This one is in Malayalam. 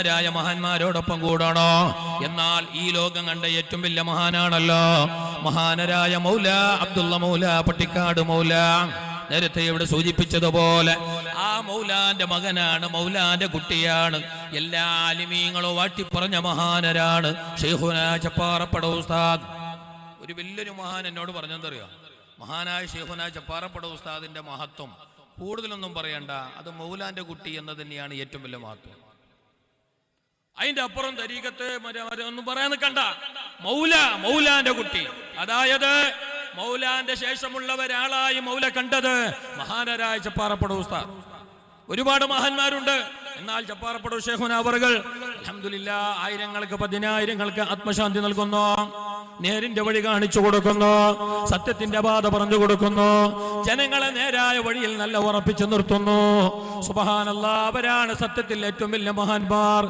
രായ മഹാന്മാരോടൊപ്പം കൂടണോ? എന്നാൽ ഈ ലോകം കണ്ട ഏറ്റവും വലിയ മഹാനാണല്ലോ മഹാനരായ മൗല അബ്ദുള്ള മൗല പട്ടിക്കാട് മൗല. നേരത്തെ ഇവിടെ സൂചിപ്പിച്ചതുപോലെ ആ മൗലാന്റെ മകനാണ്, മൗലാന്റെ കുട്ടിയാണ്. എല്ലാ ആലിമീങ്ങളും വാട്ടിപ്പറഞ്ഞ മഹാനരാണ് ശൈഖുനാ ചപ്പാറപ്പട ഉസ്താദ്. ഒരു വലിയൊരു മഹാൻ എന്നോട് പറഞ്ഞെന്തറിയോ? മഹാനായ ശൈഖുനാ ചപ്പാറപ്പട ഉസ്താദിന്റെ മഹത്വം കൂടുതലൊന്നും പറയണ്ട, അത് മൗലാന്റെ കുട്ടി എന്ന് തന്നെയാണ് ഏറ്റവും വലിയ മഹത്വം. അതിന്റെ അപ്പുറം തരീഖത്ത് ഒന്നും പറയാൻ നിൽക്കണ്ട. മൗലാന്റെ കുട്ടി, അതായത് മൗലാന്റെ ശേഷമുള്ള ഒരാളായി മൗല കണ്ടത് മഹാനരായ ചപ്പാറപ്പട ഉസ്താദ്. ഒരുപാട് മഹാന്മാരുണ്ട്, എന്നാൽ ചപ്പാറപ്പട ശൈഖുനാ അവറുകൾ അൽഹംദുലില്ലാ ആയിരങ്ങൾക്ക് പതിനായിരങ്ങൾക്ക് ആത്മശാന്തി നൽകുന്നു, നേരിന്റെ വഴി കാണിച്ചു കൊടുക്കുന്നു, സത്യത്തിന്റെ ബാധ പറഞ്ഞു കൊടുക്കുന്നു, ജനങ്ങളെ നേരായ വഴിയിൽ നല്ല ഉറപ്പിച്ചു നിർത്തുന്നു. സുബ്ഹാനല്ലാഹ്, അവരാണ് സത്യത്തിൽ ഏറ്റവും വലിയ മഹാന്മാർ.